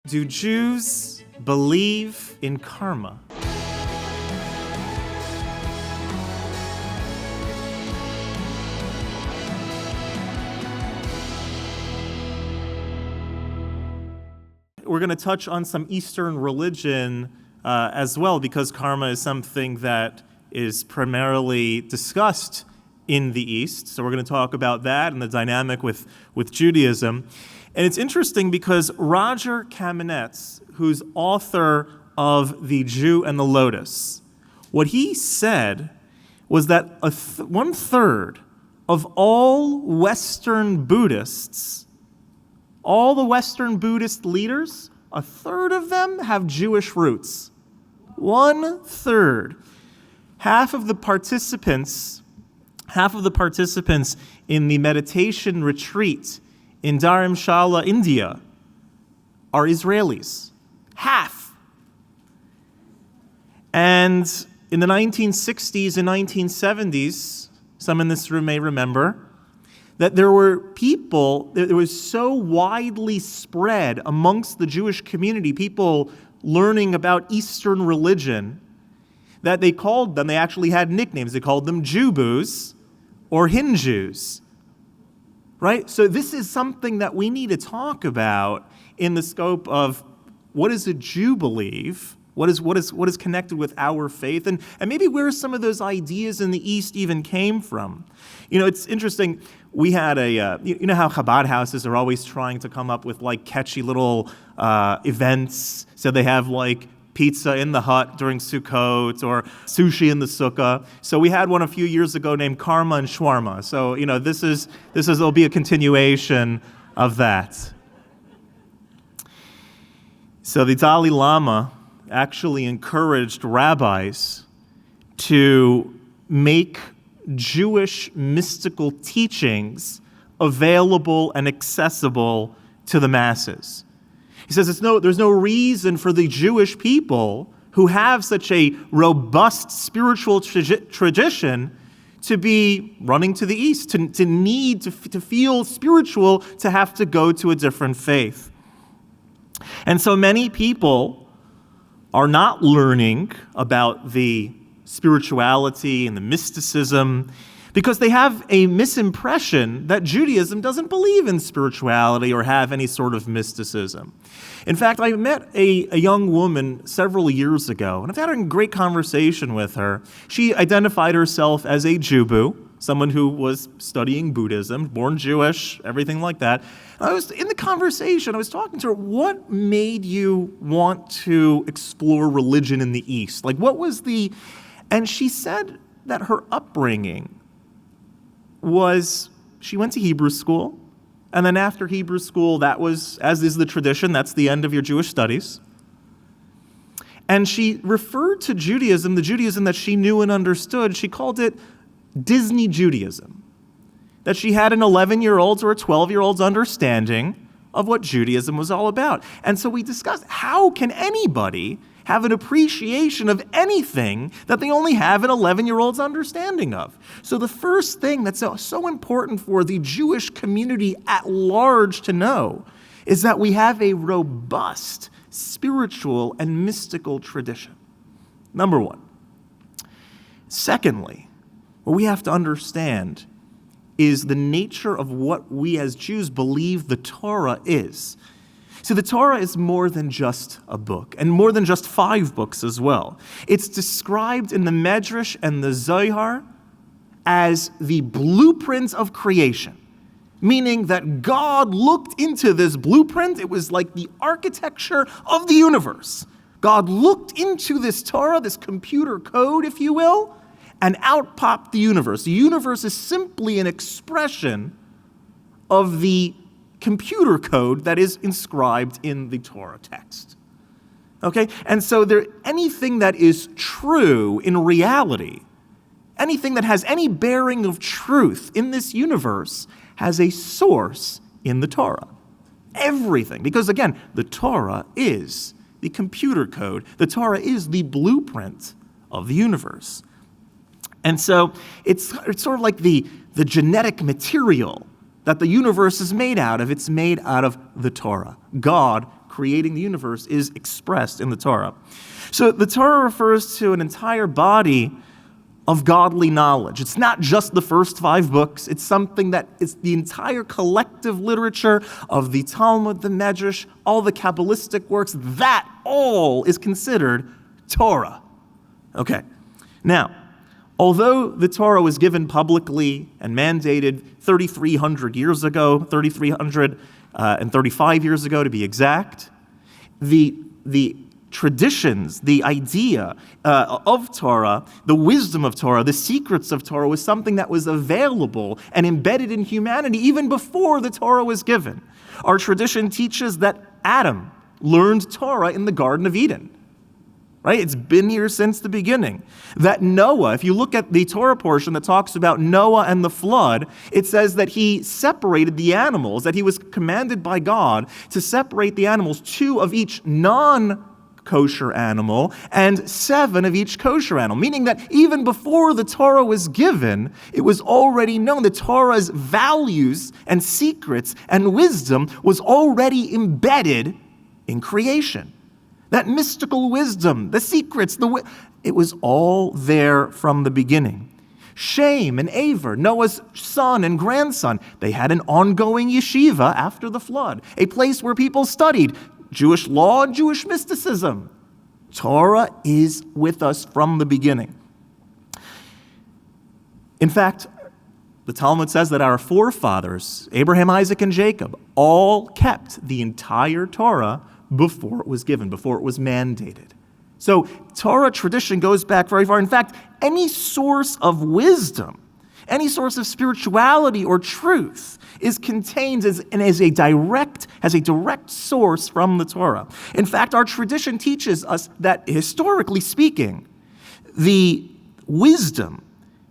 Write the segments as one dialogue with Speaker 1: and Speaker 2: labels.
Speaker 1: Do Jews believe in karma? We're going to touch on some Eastern religion as well, because karma is something that is primarily discussed in the East. So we're going to talk about that and the dynamic with Judaism. And it's interesting because Roger Kamenetz, who's author of The Jew and the Lotus, what he said was that one-third of all Western Buddhists, all the Western Buddhist leaders, a third of them have Jewish roots. 1/3. Half of the participants in the meditation retreat in Dharamshala, India, are Israelis. Half. And in the 1960s and 1970s, some in this room may remember, that there were people, that it was so widely spread amongst the Jewish community, people learning about Eastern religion, that they actually had nicknames. They called them Jewboos or Hindus. Right? So this is something that we need to talk about in the scope of what does a Jew believe? What is connected with our faith? And maybe where some of those ideas in the East even came from. You know, it's interesting. We had you know how Chabad houses are always trying to come up with like catchy little events. So they have like pizza in the hut during Sukkot or sushi in the sukkah. So we had one a few years ago named Karma and Shawarma. So, you know, there'll be a continuation of that. So the Dalai Lama actually encouraged rabbis to make Jewish mystical teachings available and accessible to the masses. He says there's no reason for the Jewish people who have such a robust spiritual tradition to be running to the East, to need to feel spiritual, to have to go to a different faith. And so many people are not learning about the spirituality and the mysticism because they have a misimpression that Judaism doesn't believe in spirituality or have any sort of mysticism. In fact, I met a young woman several years ago, and I've had a great conversation with her. She identified herself as a Jewboo, someone who was studying Buddhism, born Jewish, everything like that. And I was in the conversation, I was talking to her, what made you want to explore religion in the East? Like, what was and she said that her upbringing was, she went to Hebrew school, and then after Hebrew school, that was, as is the tradition, that's the end of your Jewish studies. And she referred to Judaism, the Judaism that she knew and understood, she called it Disney Judaism. That she had an 11-year-old's or a 12-year-old's understanding of what Judaism was all about. And so we discussed, how can anybody have an appreciation of anything that they only have an 11-year-old's understanding of? So the first thing that's so important for the Jewish community at large to know is that we have a robust spiritual and mystical tradition. Number one. Secondly, what we have to understand is the nature of what we as Jews believe the Torah is. See, the Torah is more than just a book, and more than just 5 books as well. It's described in the Medrash and the Zohar as the blueprint of creation, meaning that God looked into this blueprint. It was like the architecture of the universe. God looked into this Torah, this computer code, if you will, and out popped the universe. The universe is simply an expression of the computer code that is inscribed in the Torah text. Okay? And so anything that is true in reality, anything that has any bearing of truth in this universe has a source in the Torah. Everything. Because again, the Torah is the computer code. The Torah is the blueprint of the universe. And so it's sort of like the genetic material that the universe is made out of. It's made out of the Torah. God creating the universe is expressed in the Torah. So the Torah refers to an entire body of godly knowledge. It's not just the first 5 books. It's something that is the entire collective literature of the Talmud, the Medrash, all the Kabbalistic works. That all is considered Torah. Okay. Now, although the Torah was given publicly and mandated 3,300 years ago, 3,335 years ago to be exact, the traditions, the idea of Torah, the wisdom of Torah, the secrets of Torah was something that was available and embedded in humanity even before the Torah was given. Our tradition teaches that Adam learned Torah in the Garden of Eden. Right? It's been here since the beginning. That Noah, if you look at the Torah portion that talks about Noah and the flood, it says that he separated the animals, that he was commanded by God to separate the animals, 2 of each non-kosher animal and 7 of each kosher animal, meaning that even before the Torah was given, it was already known. The Torah's values and secrets and wisdom was already embedded in creation. That mystical wisdom, the secrets, it was all there from the beginning. Shem and Aver, Noah's son and grandson, they had an ongoing yeshiva after the flood, a place where people studied Jewish law and Jewish mysticism. Torah is with us from the beginning. In fact, the Talmud says that our forefathers, Abraham, Isaac, and Jacob, all kept the entire Torah before it was given, before it was mandated. So Torah tradition goes back very far. In fact, any source of wisdom, any source of spirituality or truth is contained has a direct source from the Torah. In fact, our tradition teaches us that, historically speaking, the wisdom,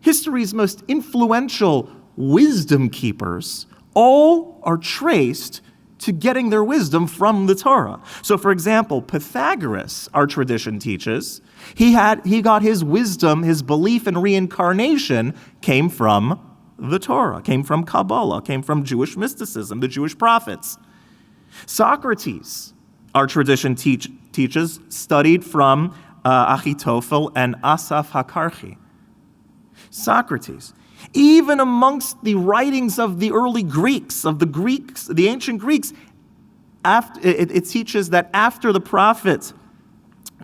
Speaker 1: history's most influential wisdom keepers, all are traced to getting their wisdom from the Torah. So, for example, Pythagoras, our tradition teaches, he got his wisdom, his belief in reincarnation came from the Torah, came from Kabbalah, came from Jewish mysticism, the Jewish prophets. Socrates, our tradition teaches, studied from Achitophel and Asaph Hakarchi. Socrates. Even amongst the writings of the early Greeks, the ancient Greeks, it teaches that after the prophet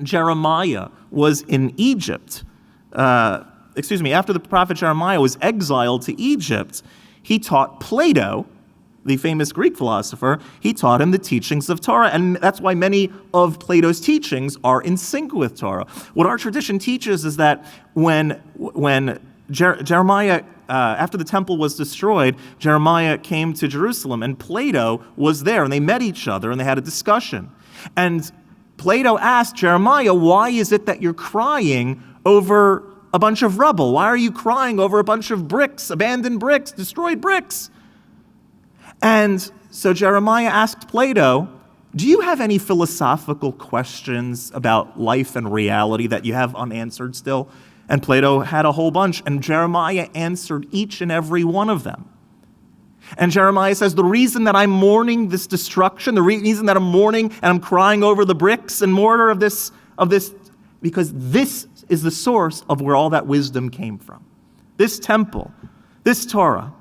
Speaker 1: Jeremiah was in Egypt, after the prophet Jeremiah was exiled to Egypt, he taught Plato, the famous Greek philosopher, he taught him the teachings of Torah, and that's why many of Plato's teachings are in sync with Torah. What our tradition teaches is that when Jeremiah, after the temple was destroyed, Jeremiah came to Jerusalem, and Plato was there, and they met each other, and they had a discussion. And Plato asked Jeremiah, why is it that you're crying over a bunch of rubble? Why are you crying over a bunch of bricks, abandoned bricks, destroyed bricks? And so Jeremiah asked Plato, do you have any philosophical questions about life and reality that you have unanswered still? And Plato had a whole bunch, and Jeremiah answered each and every one of them. And Jeremiah says, the reason that I'm mourning this destruction, the reason that I'm mourning and I'm crying over the bricks and mortar of this, because this is the source of where all that wisdom came from. This temple, this Torah.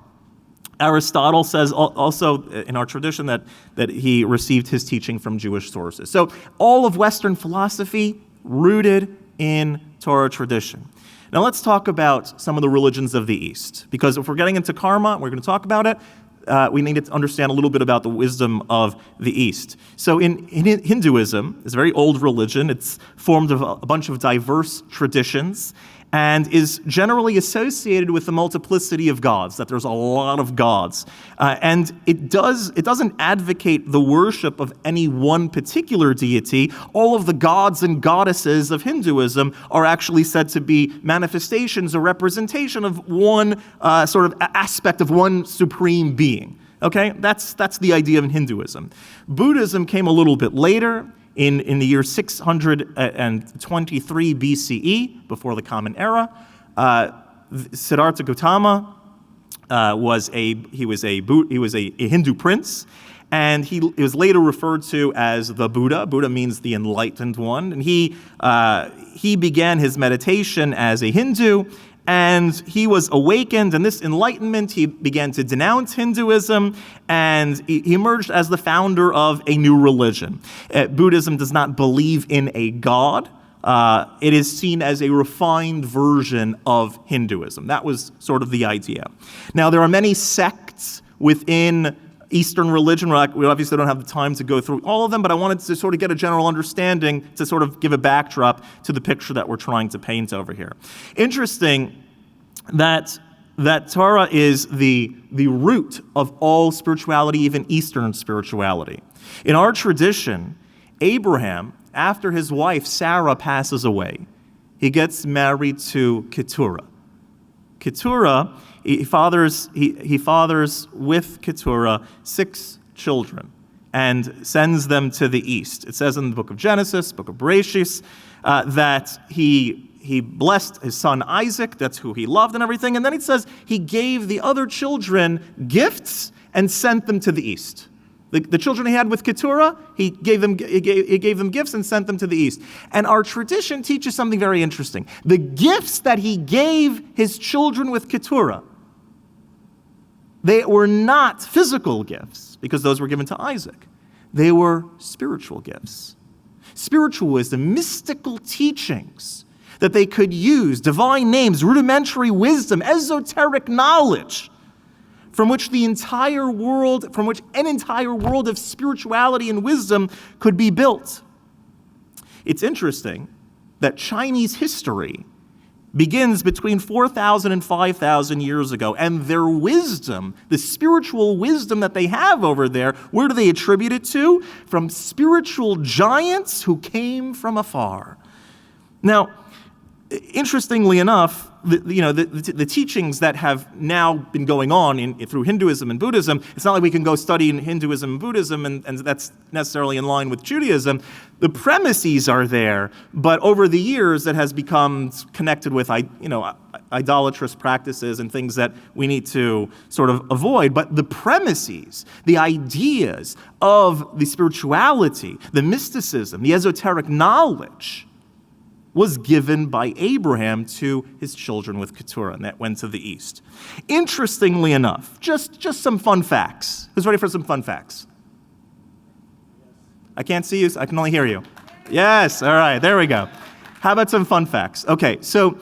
Speaker 1: Aristotle says also in our tradition that he received his teaching from Jewish sources. So all of Western philosophy rooted in Torah tradition. Now let's talk about some of the religions of the East, because if we're getting into karma, we're going to talk about it, we need to understand a little bit about the wisdom of the East. So in Hinduism, it's a very old religion. It's formed of a bunch of diverse traditions and is generally associated with the multiplicity of gods, that there's a lot of gods. And it doesn't advocate the worship of any one particular deity. All of the gods and goddesses of Hinduism are actually said to be manifestations or representation of one sort of aspect of one supreme being. Okay, that's the idea of Hinduism. Buddhism came a little bit later. In the year 623 BCE, before the Common Era, Siddhartha Gautama was a Hindu prince, and he was later referred to as the Buddha. Buddha means the enlightened one, and he began his meditation as a Hindu, and he was awakened, and this enlightenment, he began to denounce Hinduism, and he emerged as the founder of a new religion. Buddhism does not believe in a god. It is seen as a refined version of Hinduism. That was sort of the idea. Now, there are many sects within Eastern religion. We obviously don't have the time to go through all of them, but I wanted to sort of get a general understanding to sort of give a backdrop to the picture that we're trying to paint over here. Interesting that Torah is the root of all spirituality, even Eastern spirituality. In our tradition, Abraham, after his wife Sarah passes away, he gets married to Keturah. Keturah, he fathers with Keturah 6 children and sends them to the east. It says in the book of Genesis, book of Bereshit, that he blessed his son Isaac, that's who he loved and everything, and then it says he gave the other children gifts and sent them to the east. The children he had with Keturah, he gave them gifts and sent them to the east. And our tradition teaches something very interesting. The gifts that he gave his children with Keturah, they were not physical gifts, because those were given to Isaac. They were spiritual gifts. Spiritual wisdom, mystical teachings that they could use, divine names, rudimentary wisdom, esoteric knowledge, from which an entire world of spirituality and wisdom could be built. It's interesting that Chinese history begins between 4,000 and 5,000 years ago, and their wisdom, the spiritual wisdom that they have over there, where do they attribute it to? From spiritual giants who came from afar. Now, interestingly enough, the teachings that have now been going on through Hinduism and Buddhism, it's not like we can go study in Hinduism and Buddhism and that's necessarily in line with Judaism. The premises are there, but over the years it has become connected with idolatrous practices and things that we need to sort of avoid. But the premises, the ideas of the spirituality, the mysticism, the esoteric knowledge was given by Abraham to his children with Keturah, and that went to the east. Interestingly enough, just some fun facts. Who's ready for some fun facts? I can't see you, so I can only hear you. Yes, all right, there we go. How about some fun facts? Okay, so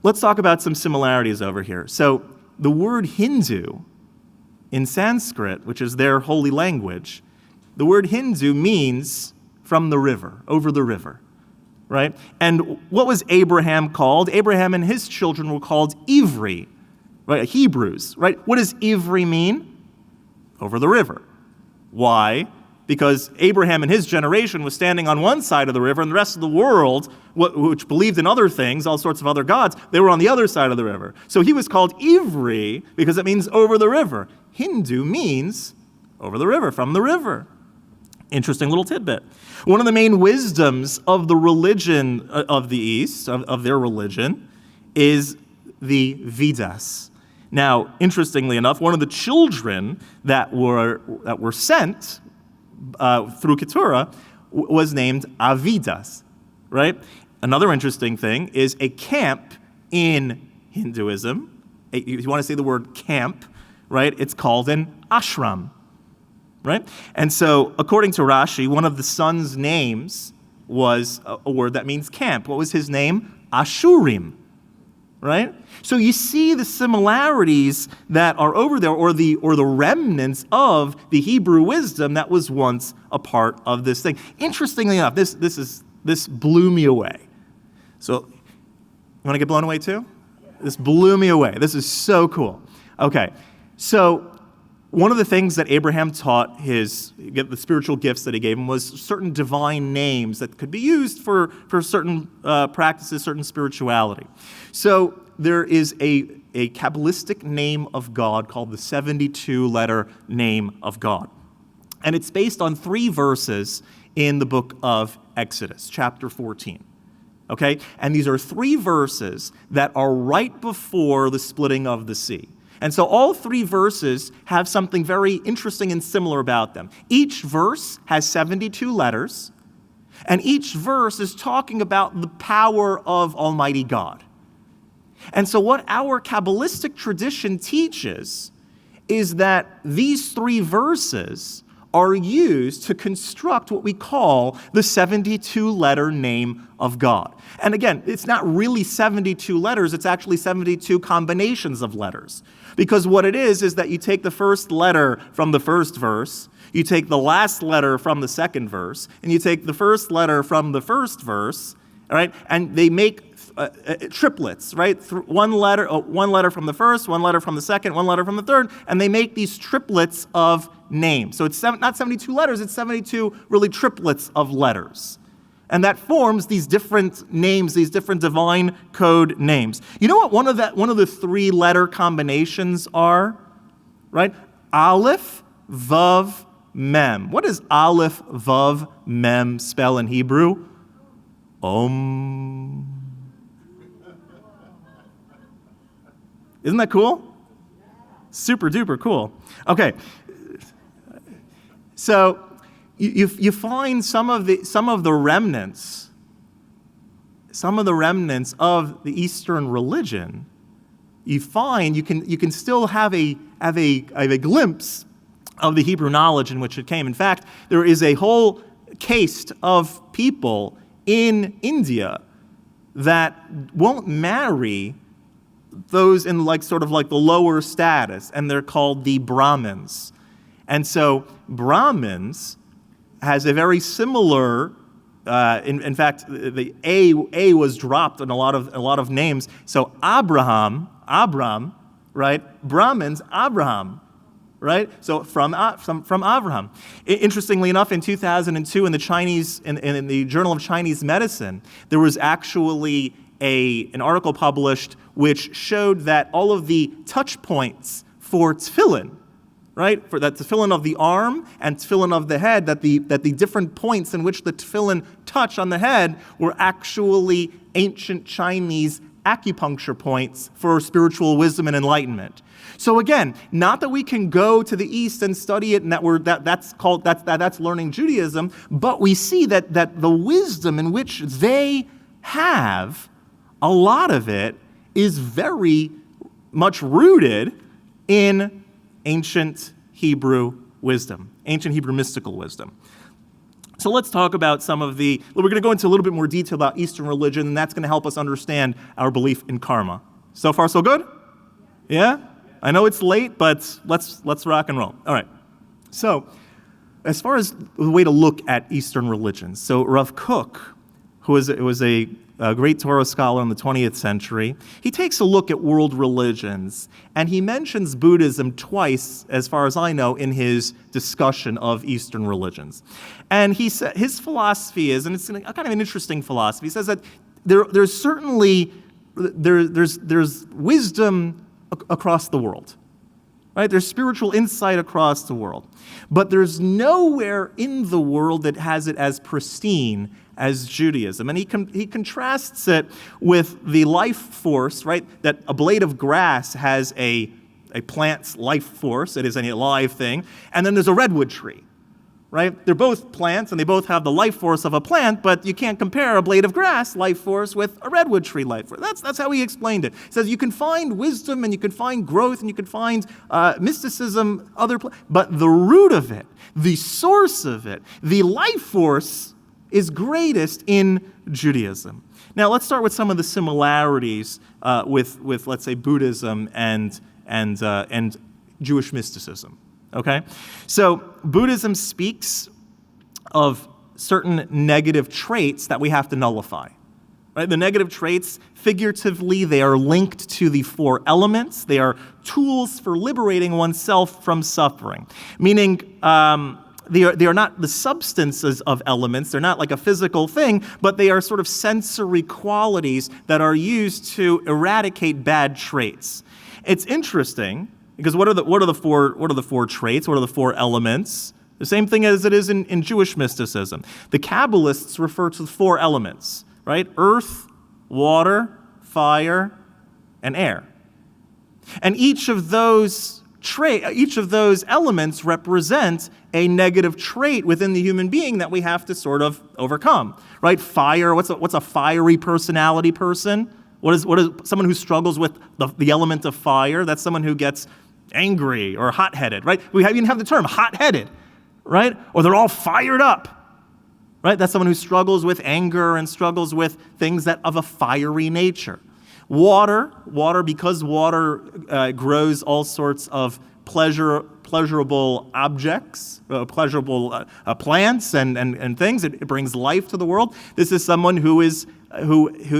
Speaker 1: let's talk about some similarities over here. So the word Hindu in Sanskrit, which is their holy language, the word Hindu means from the river, over the river. Right? And what was Abraham called? Abraham and his children were called Ivri, right? Hebrews, right? What does Ivri mean? Over the river. Why? Because Abraham and his generation was standing on one side of the river, and the rest of the world, which believed in other things, all sorts of other gods, they were on the other side of the river. So he was called Ivri because it means over the river. Hindu means over the river, from the river. Interesting little tidbit. One of the main wisdoms of the religion of the East, of their religion, is the Vedas. Now, interestingly enough, one of the children that were sent through Keturah was named Avidas, right? Another interesting thing is a camp in Hinduism. If you want to say the word camp, right? It's called an ashram. Right? And so, according to Rashi, one of the sons' names was a word that means camp. What was his name? Ashurim. Right? So you see the similarities that are over there, or the remnants of the Hebrew wisdom that was once a part of this thing. Interestingly enough, this blew me away. So, you want to get blown away too? This blew me away. This is so cool. Okay, so one of the things that Abraham taught the spiritual gifts that he gave him was certain divine names that could be used for certain practices, certain spirituality. So there is a Kabbalistic name of God called the 72-letter name of God. And it's based on 3 verses in the book of Exodus, chapter 14. Okay? And these are 3 verses that are right before the splitting of the sea. And so all 3 verses have something very interesting and similar about them. Each verse has 72 letters, and each verse is talking about the power of Almighty God. And so what our Kabbalistic tradition teaches is that these 3 verses are used to construct what we call the 72-letter name of God. And again, it's not really 72 letters, it's actually 72 combinations of letters. Because what it is that you take the first letter from the first verse, you take the last letter from the second verse, and you take the first letter from the first verse, all right? And they make triplets, right? One letter from the first, one letter from the second, one letter from the third, and they make these triplets of names. So it's not 72 letters, it's 72 really triplets of letters. And that forms these different names, these different divine code names. You know what one of the 3-letter combinations are? Right? Aleph, Vav, Mem. What does Aleph, Vav, Mem spell in Hebrew? Om. Isn't that cool? Super duper cool. Okay. So you find some of the remnants of the Eastern religion. You find you can still have a glimpse of the Hebrew knowledge in which it came. In fact, there is a whole caste of people in India that won't marry those in sort of the lower status, and they're called the Brahmins. And so Brahmins has a very similar, in fact, the A was dropped in a lot of names. So Abram, right? Brahmins, Abraham, right? So from Abraham. Interestingly enough, in 2002, in the Journal of Chinese Medicine, there was actually an article published which showed that all of the touch points for tefillin, right, for that tefillin of the arm and tefillin of the head, that the different points in which the tefillin touch on the head were actually ancient Chinese acupuncture points for spiritual wisdom and enlightenment. So again, not that we can go to the East and study it, and that's learning Judaism, but we see that the wisdom in which they have, a lot of it is very much rooted in ancient Hebrew wisdom, ancient Hebrew mystical wisdom. So let's talk about we're going to go into a little bit more detail about Eastern religion, and that's going to help us understand our belief in karma. So far, so good? Yeah? I know it's late, but let's rock and roll. All right. So as far as the way to look at Eastern religions, so Rav Kook, who was a great Torah scholar in the 20th century, he takes a look at world religions, and he mentions Buddhism twice, as far as I know, in his discussion of Eastern religions. And he said his philosophy is, and it's kind of an interesting philosophy, he says that there's certainly there's wisdom across the world. Right? There's spiritual insight across the world. But there's nowhere in the world that has it as pristine as Judaism. And he contrasts it with the life force, right? That a blade of grass has a plant's life force. It is a live thing. And then there's a redwood tree, right? They're both plants, and they both have the life force of a plant, but you can't compare a blade of grass life force with a redwood tree life force. That's how he explained it. He says you can find wisdom, and you can find growth, and you can find mysticism, but the root of it, the source of it, the life force is greatest in Judaism. Now, let's start with some of the similarities with let's say, Buddhism and Jewish mysticism. Okay? So Buddhism speaks of certain negative traits that we have to nullify. Right? The negative traits, figuratively, they are linked to the 4 elements. They are tools for liberating oneself from suffering. Meaning, they are not the substances of elements. They're not like a physical thing, but they are sort of sensory qualities that are used to eradicate bad traits. It's interesting because what are the 4 traits? What are the 4 elements? The same thing as it is in Jewish mysticism. The Kabbalists refer to the 4 elements, right? Earth, water, fire, and air. And each of those elements represent a negative trait within the human being that we have to sort of overcome, right? Fire, what's a fiery personality person? What is someone who struggles with the element of fire? That's someone who gets angry or hot-headed, right? We even have the term hot-headed, right? Or they're all fired up, right? That's someone who struggles with anger and struggles with things that of a fiery nature. Water, because water grows all sorts of pleasurable objects, pleasurable plants and things. It brings life to the world. This is someone who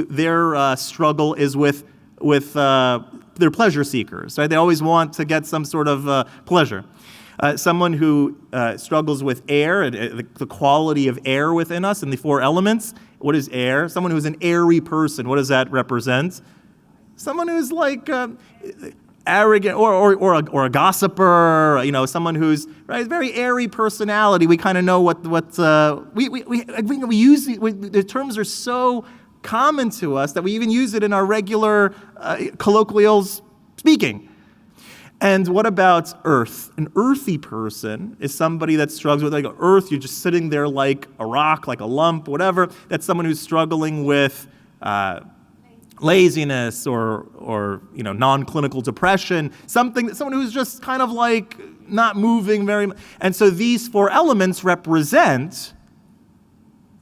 Speaker 1: their struggle is with they're pleasure seekers, right? They always want to get some sort of pleasure. Someone who struggles with air, the quality of air within us and the four elements. What is air? Someone who's an airy person. What does that represent? Someone who's like arrogant or a gossiper, someone who's right, very airy personality. We kind of know what we use. The terms are so common to us that we even use it in our regular colloquial speaking. And what about earth? An earthy person is somebody that struggles with like earth. You're just sitting there like a rock, like a lump, whatever. That's someone who's struggling with laziness or non-clinical depression. Someone who's just kind of like not moving very much. And so these four elements represent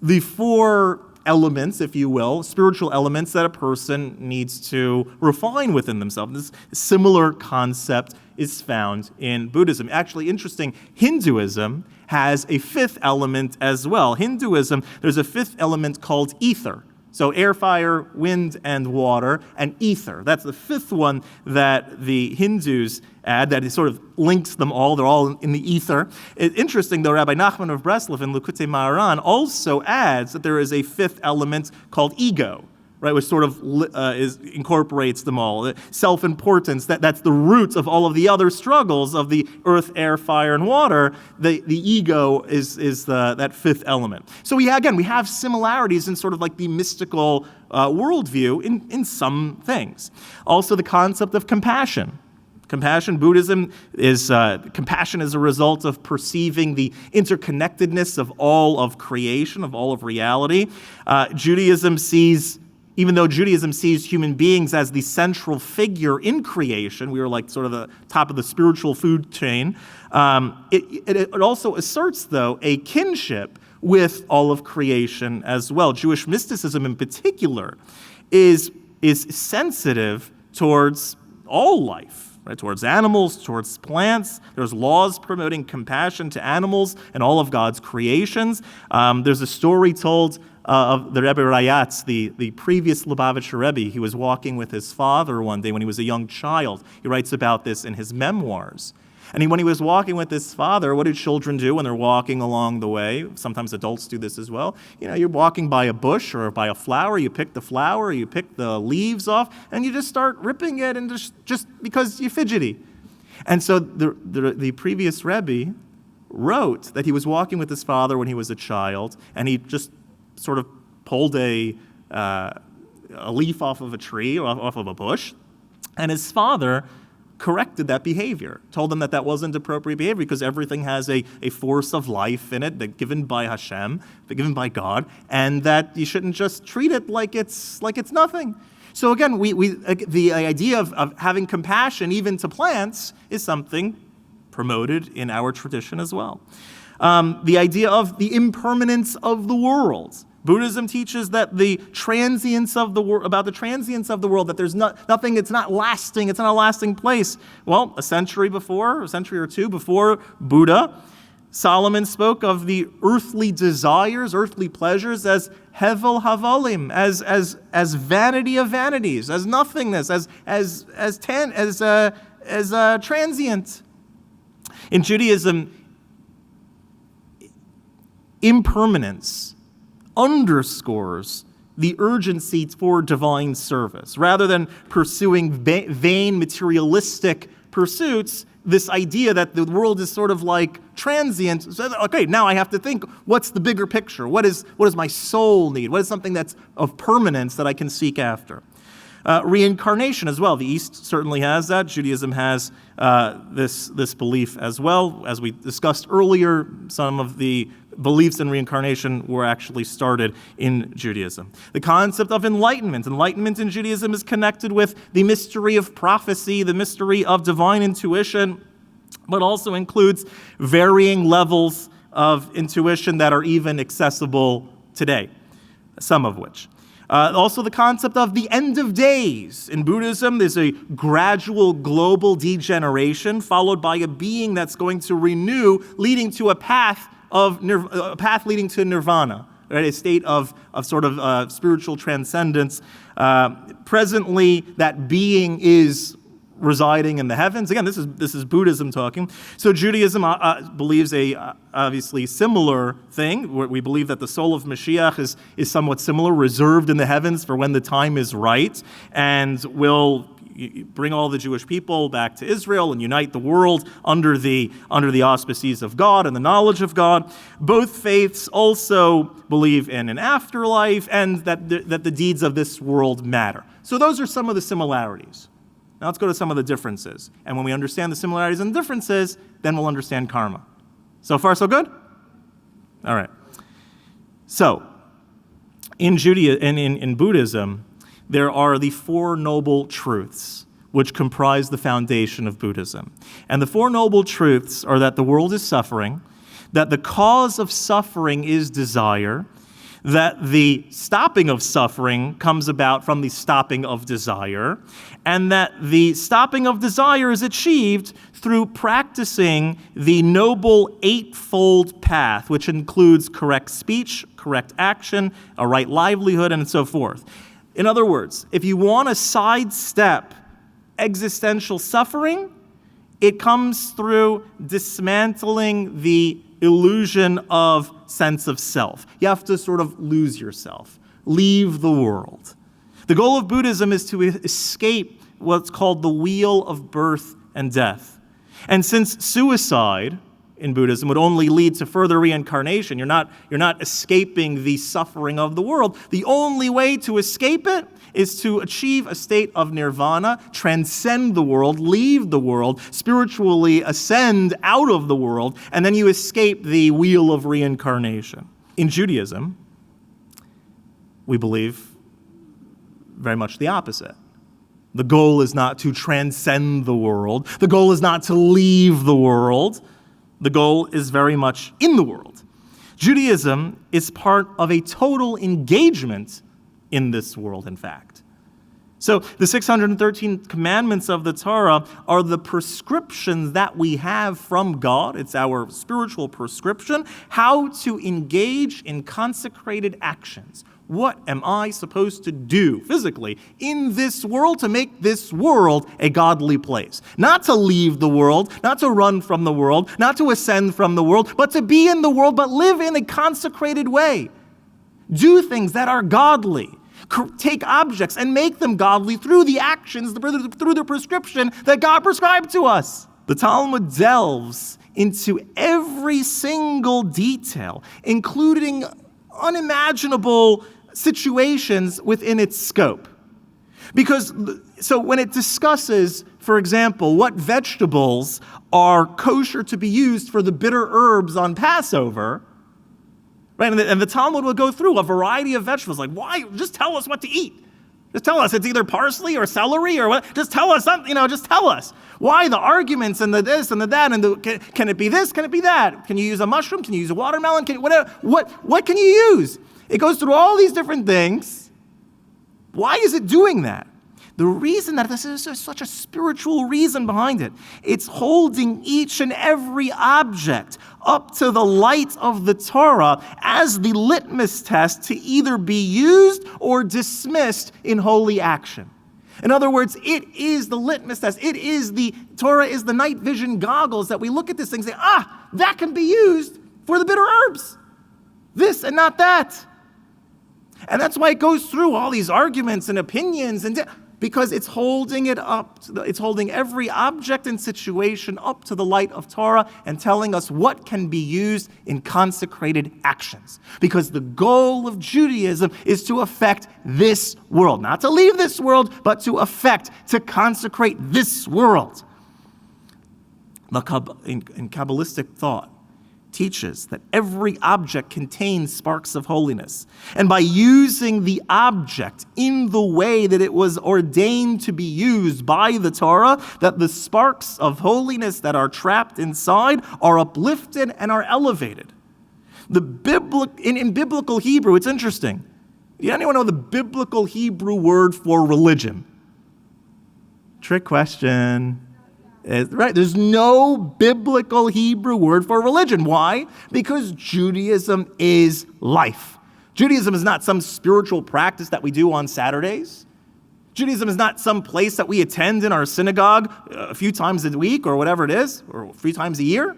Speaker 1: the four elements, if you will, spiritual elements that a person needs to refine within themselves. This similar concept is found in Buddhism. Actually, interesting, Hinduism has a fifth element as well. Hinduism, there's a fifth element called ether. So air, fire, wind, and water, and ether. That's the fifth one that the Hindus add, that it sort of links them all. They're all in the ether. It's interesting, though, Rabbi Nachman of Breslov in Likutei Maharan also adds that there is a fifth element called ego, right, which sort of incorporates them all. Self-importance, that's the root of all of the other struggles of the earth, air, fire, and water. The ego is that fifth element. So we have similarities in sort of like the mystical worldview in some things. Also the concept of compassion. Buddhism is compassion as a result of perceiving the interconnectedness of all of creation, of all of reality. Even though Judaism sees human beings as the central figure in creation, we are like sort of the top of the spiritual food chain, it also asserts, though, a kinship with all of creation as well. Jewish mysticism in particular is sensitive towards all life, right? Towards animals, towards plants. There's laws promoting compassion to animals and all of God's creations. There's a story told of the Rebbe Rayatz, the previous Lubavitcher Rebbe. He was walking with his father one day when he was a young child. He writes about this in his memoirs. And when he was walking with his father, what do children do when they're walking along the way? Sometimes adults do this as well. You're walking by a bush or by a flower. You pick the flower, you pick the leaves off, and you just start ripping it, and just because you're fidgety. And so the previous Rebbe wrote that he was walking with his father when he was a child, and he just sort of pulled a leaf off of a tree or off of a bush, and his father corrected that behavior, told him that wasn't appropriate behavior because everything has a force of life in it, that given by Hashem, given by God, and that you shouldn't just treat it like it's nothing. So again, the idea of having compassion even to plants is something promoted in our tradition as well. The idea of the impermanence of the world. Buddhism teaches that the transience of the world, that there's nothing, it's not lasting, it's not a lasting place. Well, a century or two before Buddha, Solomon spoke of the earthly desires, earthly pleasures as hevel havalim, as vanity of vanities, as nothingness, as transient. In Judaism, impermanence underscores the urgency for divine service. Rather than pursuing vain materialistic pursuits, this idea that the world is sort of like transient. So, okay, now I have to think, what's the bigger picture? What does my soul need? What is something that's of permanence that I can seek after? Reincarnation as well. The East certainly has that. Judaism has this belief as well. As we discussed earlier, some of the beliefs in reincarnation were actually started in Judaism. The concept of enlightenment. Enlightenment in Judaism is connected with the mystery of prophecy, the mystery of divine intuition, but also includes varying levels of intuition that are even accessible today, some of which. Also the concept of the end of days. In Buddhism, there's a gradual global degeneration followed by a being that's going to renew, leading to a path leading to nirvana, right? A state of sort of spiritual transcendence. Presently, that being is residing in the heavens. Again, this is Buddhism talking. So Judaism believes a obviously similar thing. We believe that the soul of Mashiach is somewhat similar, reserved in the heavens for when the time is right, and will bring all the Jewish people back to Israel and unite the world under the auspices of God and the knowledge of God. Both faiths also believe in an afterlife and that the deeds of this world matter. So those are some of the similarities. Now let's go to some of the differences. And when we understand the similarities and differences, then we'll understand karma. So far, so good? All right. So, in Buddhism, there are the Four Noble Truths, which comprise the foundation of Buddhism. And the Four Noble Truths are that the world is suffering, that the cause of suffering is desire, that the stopping of suffering comes about from the stopping of desire, and that the stopping of desire is achieved through practicing the noble eightfold path, which includes correct speech, correct action, a right livelihood, and so forth. In other words, if you want to sidestep existential suffering, it comes through dismantling the illusion of sense of self. You have to sort of lose yourself, leave the world. The goal of Buddhism is to escape what's called the wheel of birth and death. And since suicide in Buddhism would only lead to further reincarnation, you're not escaping the suffering of the world. The only way to escape it is to achieve a state of nirvana, transcend the world, leave the world, spiritually ascend out of the world, and then you escape the wheel of reincarnation. In Judaism, we believe very much the opposite. The goal is not to transcend the world. The goal is not to leave the world. The goal is very much in the world. Judaism is part of a total engagement in this world, in fact. So the 613 commandments of the Torah are the prescriptions that we have from God. It's our spiritual prescription, how to engage in consecrated actions. What am I supposed to do physically in this world to make this world a godly place? Not to leave the world, not to run from the world, not to ascend from the world, but to be in the world, but live in a consecrated way. Do things that are godly. Take objects and make them godly through the actions, through the prescription that God prescribed to us. The Talmud delves into every single detail, including unimaginable situations within its scope. So when it discusses, for example, what vegetables are kosher to be used for the bitter herbs on Passover, right? And the Talmud will go through a variety of vegetables. Like, why? Just tell us what to eat. Just tell us. It's either parsley or celery or what. Just tell us something, just tell us. Why the arguments and the this and the that and can it be this? Can it be that? Can you use a mushroom? Can you use a watermelon? What can you use? It goes through all these different things. Why is it doing that? The reason that this is such a spiritual reason behind it, it's holding each and every object up to the light of the Torah as the litmus test to either be used or dismissed in holy action. In other words, it is the litmus test. Torah is the night vision goggles that we look at this thing and say, that can be used for the bitter herbs. This and not that. And that's why it goes through all these arguments and opinions. Because it's holding it up, it's holding every object and situation up to the light of Torah and telling us what can be used in consecrated actions. Because the goal of Judaism is to affect this world. Not to leave this world, but to affect, to consecrate this world. In Kabbalistic thought, teaches that every object contains sparks of holiness. And by using the object in the way that it was ordained to be used by the Torah, that the sparks of holiness that are trapped inside are uplifted and are elevated. In biblical Hebrew, it's interesting. Do anyone know the biblical Hebrew word for religion? Trick question. Right, there's no biblical Hebrew word for religion. Why? Because Judaism is life. Judaism is not some spiritual practice that we do on Saturdays. Judaism is not some place that we attend in our synagogue a few times a week or whatever it is, or a few times a year.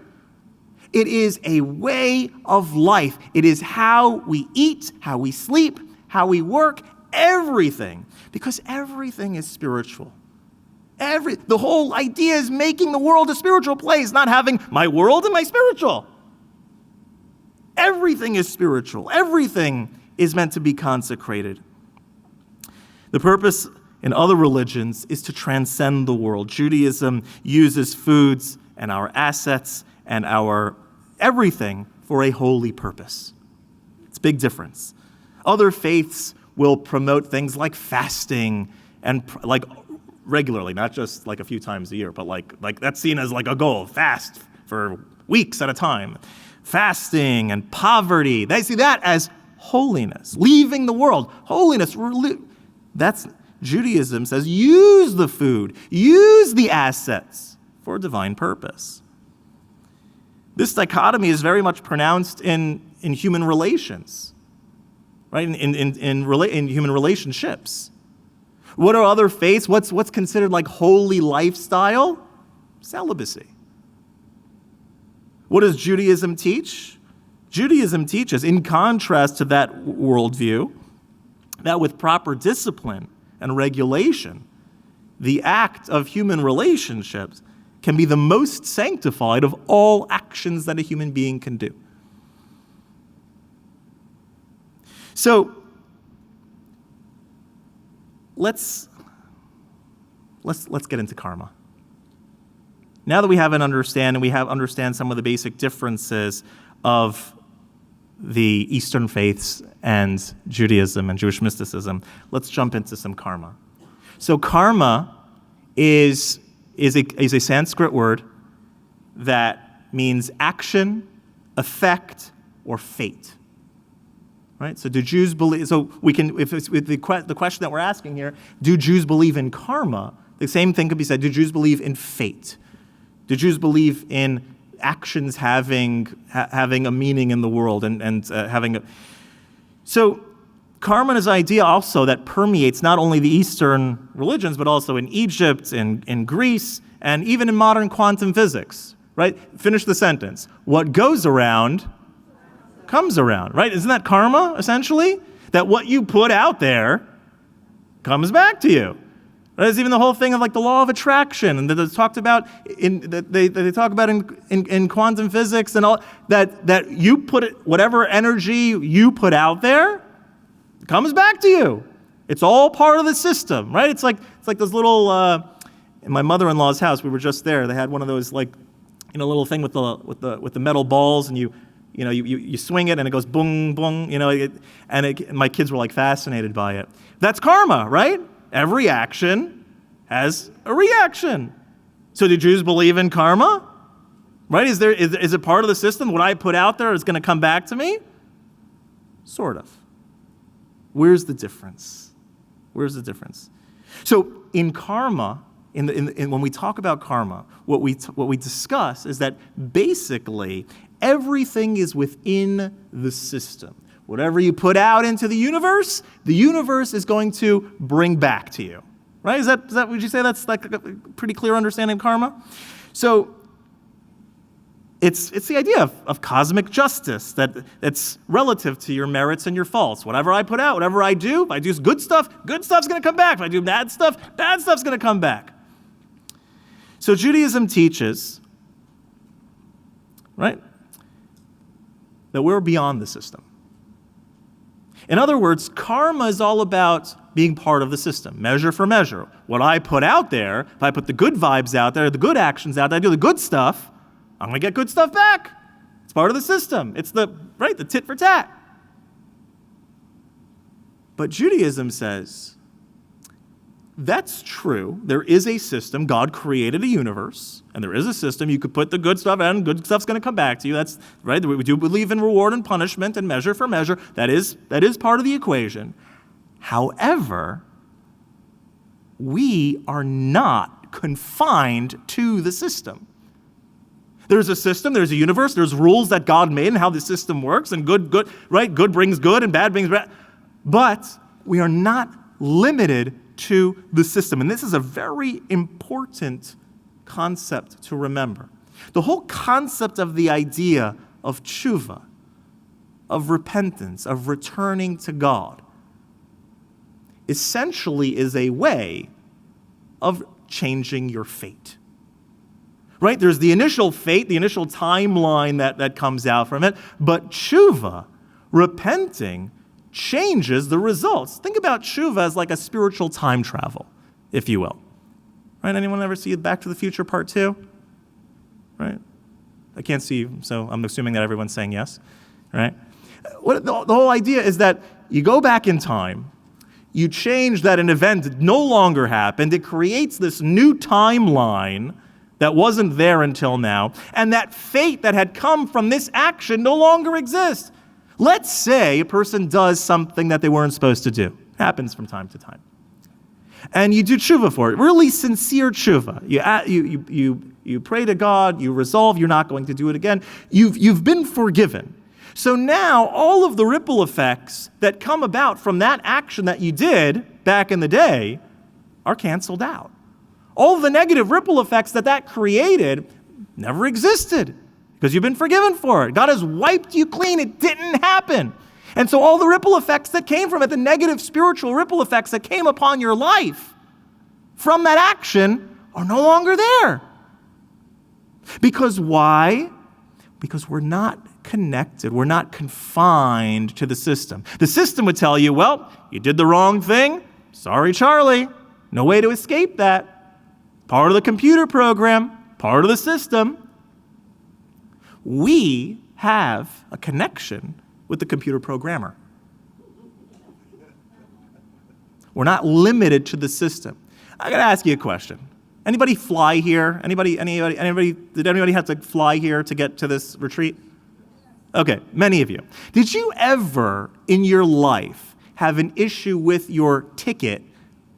Speaker 1: It is a way of life. It is how we eat, how we sleep, how we work, everything. Because everything is spiritual. The whole idea is making the world a spiritual place, not having my world and my spiritual. Everything is spiritual. Everything is meant to be consecrated. The purpose in other religions is to transcend the world. Judaism uses foods and our assets and our everything for a holy purpose. It's a big difference. Other faiths will promote things like fasting and like regularly, not just like a few times a year, but like that's seen as like a goal. Fast for weeks at a time. Fasting and poverty, they see that as holiness, leaving the world. Holiness, that's Judaism says use the food, use the assets for a divine purpose. This dichotomy is very much pronounced in human relations, right? In human relationships. What are other faiths? What's considered like holy lifestyle? Celibacy. What does Judaism teach? Judaism teaches, in contrast to that worldview, that with proper discipline and regulation, the act of human relationships can be the most sanctified of all actions that a human being can do. So, let's get into karma. Now that we have an understanding, understand some of the basic differences of the Eastern faiths and Judaism and Jewish mysticism, let's jump into some karma. So karma is a Sanskrit word that means action, effect, or fate. Right? So do Jews believe, so we can, if it's with the question that we're asking here, do Jews believe in karma? The same thing could be said, do Jews believe in fate? Do Jews believe in actions having a meaning in the world and having a... So karma is an idea also that permeates not only the Eastern religions, but also in Egypt, in Greece, and even in modern quantum physics, right? Finish the sentence. What goes around comes around, right? Isn't that karma, essentially? That what you put out there comes back to you. There's even the whole thing of like the law of attraction, and that it's talked about they talk about in quantum physics and all that you put it, whatever energy you put out there comes back to you. It's all part of the system, right? It's like those little in my mother-in-law's house. We were just there. They had one of those little thing with the metal balls, and you swing it and it goes boom boom. My kids were like fascinated by it. That's karma, right? Every action has a reaction. So do Jews believe in karma? Right? Is it part of the system? What I put out there is going to come back to me? Sort of. Where's the difference? Where's the difference? So in karma, when we talk about karma, what we discuss is that basically everything is within the system. Whatever you put out into the universe is going to bring back to you. Right? Is that would you say that's like a pretty clear understanding of karma? So It's the idea of cosmic justice that's relative to your merits and your faults. Whatever I put out, whatever I do, if I do good stuff's going to come back. If I do bad stuff's going to come back. So Judaism teaches, right, that we're beyond the system. In other words, karma is all about being part of the system, measure for measure. What I put out there, if I put the good vibes out there, the good actions out there, I do the good stuff, I'm going to get good stuff back. It's part of the system. It's the tit for tat. But Judaism says, that's true. There is a system. God created a universe, and there is a system. You could put the good stuff in, good stuff's going to come back to you. That's right. We do believe in reward and punishment and measure for measure. That is part of the equation. However, we are not confined to the system. There's a system, there's a universe, there's rules that God made and how the system works, and good brings good and bad brings bad. But we are not limited to the system. And this is a very important concept to remember. The whole concept of the idea of tshuva, of repentance, of returning to God, essentially is a way of changing your fate. Right? There's the initial fate, the initial timeline that comes out from it, but tshuva, repenting, changes the results. Think about tshuva as like a spiritual time travel, if you will. Right? Anyone ever see Back to the Future Part 2? Right? I can't see you, so I'm assuming that everyone's saying yes. Right? The whole idea is that you go back in time, you change that an event no longer happened, it creates this new timeline that wasn't there until now, and that fate that had come from this action no longer exists. Let's say a person does something that they weren't supposed to do. Happens from time to time. And you do tshuva for it, really sincere tshuva. You pray to God, you resolve you're not going to do it again. You've been forgiven. So now all of the ripple effects that come about from that action that you did back in the day are canceled out. All of the negative ripple effects that created never existed because you've been forgiven for it. God has wiped you clean. It didn't happen. And so all the ripple effects that came from it, the negative spiritual ripple effects that came upon your life from that action are no longer there. Because why? Because we're not connected. We're not confined to the system. The system would tell you, well, you did the wrong thing. Sorry, Charlie. No way to escape that. Part of the computer program, part of the system. We have a connection with the computer programmer. We're not limited to the system. I got to ask you a question. Anybody fly here? Anybody? Did anybody have to fly here to get to this retreat? Okay, many of you. Did you ever in your life have an issue with your ticket,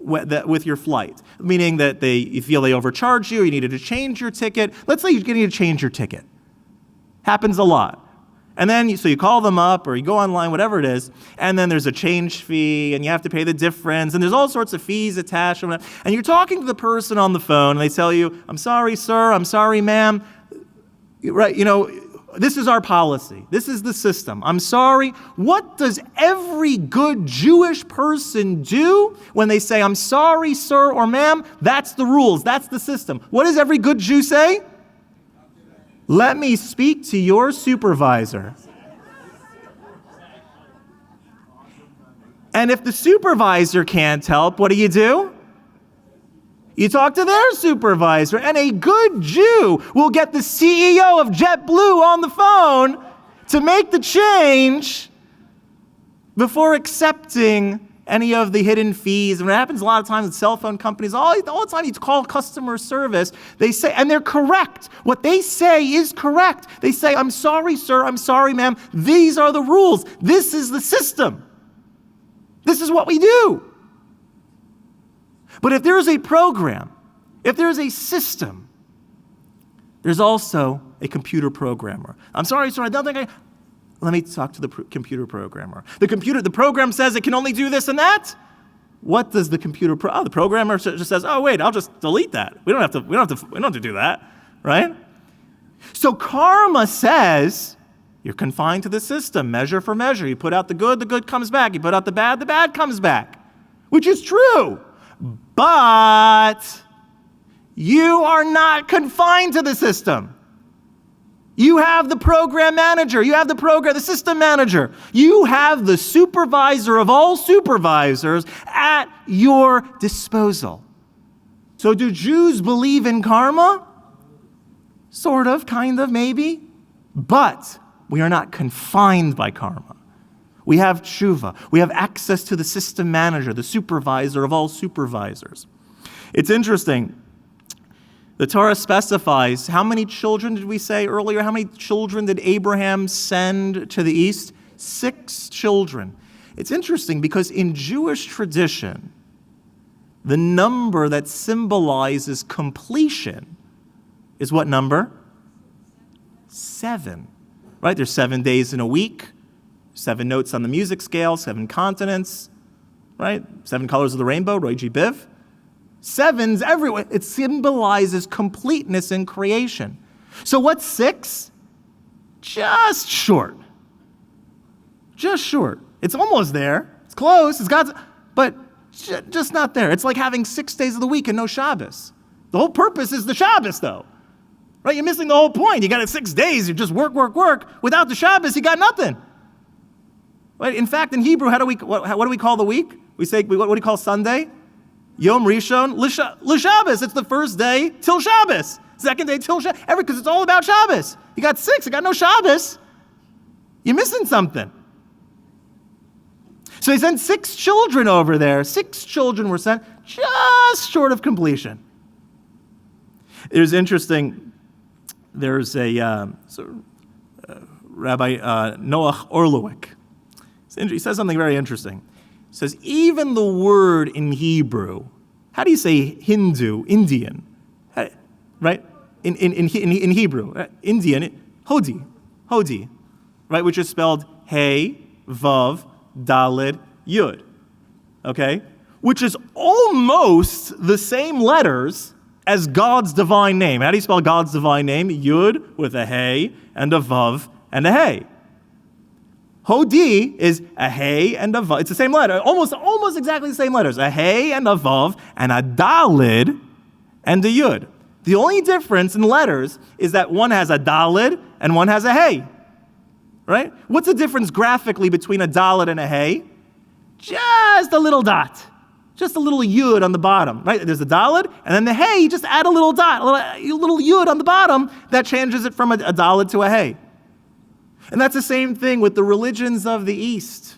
Speaker 1: with your flight? Meaning that you feel they overcharged you, you needed to change your ticket. Let's say you need to change your ticket. Happens a lot. And then, you call them up or you go online, whatever it is, and then there's a change fee and you have to pay the difference and there's all sorts of fees attached. And you're talking to the person on the phone and they tell you, I'm sorry, sir, I'm sorry, ma'am. Right, this is our policy. This is the system. I'm sorry. What does every good Jewish person do when they say, I'm sorry, sir or ma'am? That's the rules. That's the system. What does every good Jew say? Let me speak to your supervisor. And if the supervisor can't help, what do? You talk to their supervisor, and a good Jew will get the CEO of JetBlue on the phone to make the change before accepting any of the hidden fees. And it happens a lot of times with cell phone companies. All the time you call customer service, they say, and they're correct. What they say is correct. They say, I'm sorry, sir. I'm sorry, ma'am. These are the rules. This is the system. This is what we do. But if there is a program, if there is a system, there's also a computer programmer. I'm sorry, sir, I don't think Let me talk to the computer programmer. The program says it can only do this and that. What does the the programmer just says, oh, wait, I'll just delete that. We don't have to do that, right? So karma says, you're confined to the system, measure for measure. You put out the good comes back. You put out the bad comes back, which is true. But you are not confined to the system. You have the program manager. You have the system manager. You have the supervisor of all supervisors at your disposal. So do Jews believe in karma? Sort of, kind of, maybe. But we are not confined by karma. We have tshuva. We have access to the system manager, the supervisor of all supervisors. It's interesting. The Torah specifies how many children did we say earlier? How many children did Abraham send to the east? 6 children. It's interesting because in Jewish tradition, the number that symbolizes completion is what number? 7. Right? There's 7 days in a week, 7 notes on the music scale, 7 continents, right? 7 colors of the rainbow, Rohr Jewish Learning Institute. 7's everywhere. It symbolizes completeness in creation. So what's 6? Just short. Just short. It's almost there. It's close. It's God's, but just not there. It's like having 6 days of the week and no Shabbos. The whole purpose is the Shabbos, though. Right? You're missing the whole point. You got it 6 days. You just work. Without the Shabbos, you got nothing. Right? In fact, in Hebrew, what do we call the week? We say, what do we call Sunday? Yom Rishon L'Shabbos. It's the first day till Shabbos. Second day till Shabbos. Because it's all about Shabbos. You got 6. You got no Shabbos. You're missing something. So he sent 6 children over there. 6 children were sent just short of completion. It was interesting. There's a Rabbi Noach Orlowek. He says something very interesting. He says, even the word in Hebrew, how do you say Hindu, Indian? Right? In Hebrew, Indian, Hodi, right? Which is spelled Hey, Vav, Daled, Yud. Okay? Which is almost the same letters as God's divine name. How do you spell God's divine name? Yud with a Hey and a Vav and a Hey. Hodi is a Hey and a Vav. It's the same letter, almost exactly the same letters. A Hey and a Vav and a Daled and a Yud. The only difference in letters is that one has a Daled and one has a Hey. Right? What's the difference graphically between a Daled and a Hey? Just a little dot. Just a little Yud on the bottom, right? There's a Daled, and then the Hey, you just add a little dot, a little Yud on the bottom that changes it from a Daled to a Hey. And that's the same thing with the religions of the East.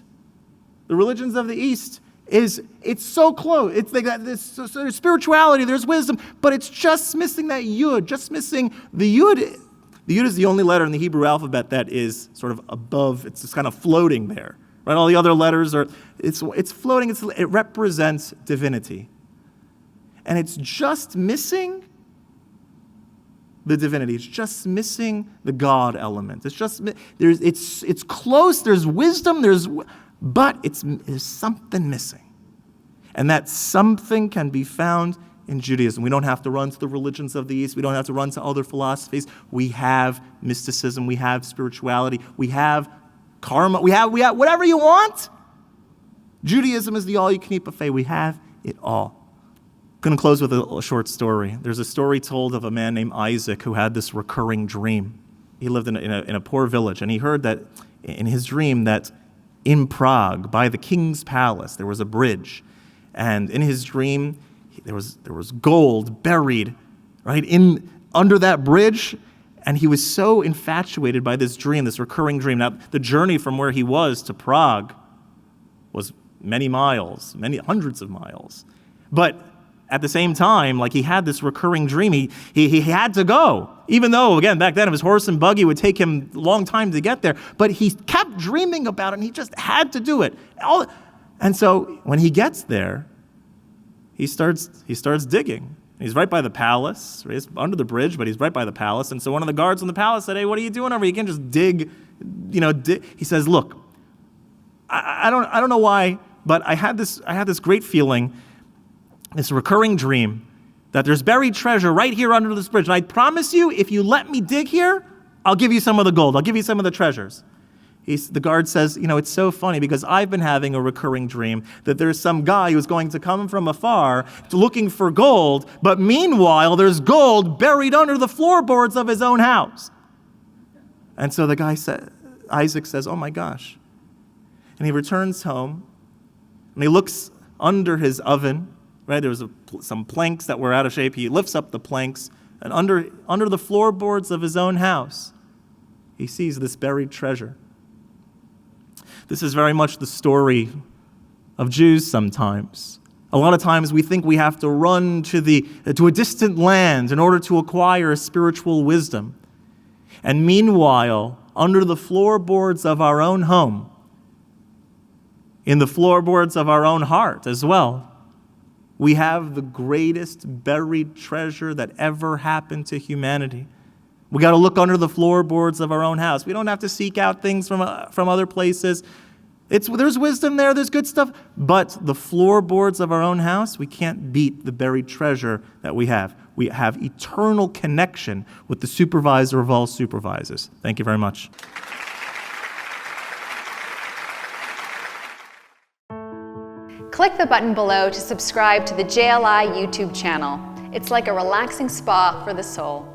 Speaker 1: The religions of the East it's so close. It's like that. There's spirituality, there's wisdom, but it's just missing that Yud, just missing the Yud. The Yud is the only letter in the Hebrew alphabet that is sort of above, it's just kind of floating there. Right? All the other letters it's floating, it represents divinity. And it's just missing the divinity. It's just missing the God element. It's close, there's wisdom, but there's something missing. And that something can be found in Judaism. We don't have to run to the religions of the East. We don't have to run to other philosophies. We have mysticism. We have spirituality. We have karma. We have whatever you want. Judaism is the all-you-can-eat buffet. We have it all. I'm going to close with a short story. There's a story told of a man named Isaac who had this recurring dream. He lived in a poor village, and he heard that in his dream that in Prague, by the king's palace, there was a bridge. And in his dream, there was gold buried right under that bridge. And he was so infatuated by this dream, this recurring dream. Now, the journey from where he was to Prague was many miles, many hundreds of miles. But at the same time, like he had this recurring dream, he had to go. Even though, again, back then, his horse and buggy would take him a long time to get there. But he kept dreaming about it, and he just had to do it. And so when he gets there, he starts digging. He's right by the palace. He's under the bridge, but he's right by the palace. And so one of the guards on the palace said, "Hey, what are you doing over here? You can't just dig, dig." He says, "Look, I don't know why, but I had this great feeling, this recurring dream, that there's buried treasure right here under this bridge. And I promise you, if you let me dig here, I'll give you some of the gold. I'll give you some of the treasures. The guard says, it's so funny because I've been having a recurring dream that there's some guy who's going to come from afar looking for gold, but meanwhile, there's gold buried under the floorboards of his own house. And so the guy Isaac says, oh my gosh. And he returns home and he looks under his oven, right? There was some planks that were out of shape. He lifts up the planks, and under the floorboards of his own house, he sees this buried treasure. This is very much the story of Jews sometimes. A lot of times we think we have to run to a distant land in order to acquire spiritual wisdom. And meanwhile, under the floorboards of our own home, in the floorboards of our own heart as well, we have the greatest buried treasure that ever happened to humanity. We got to look under the floorboards of our own house. We don't have to seek out things from other places. There's wisdom there, there's good stuff, but the floorboards of our own house, we can't beat the buried treasure that we have. We have eternal connection with the supervisor of all supervisors. Thank you very much.
Speaker 2: Click the button below to subscribe to the JLI YouTube channel. It's like a relaxing spa for the soul.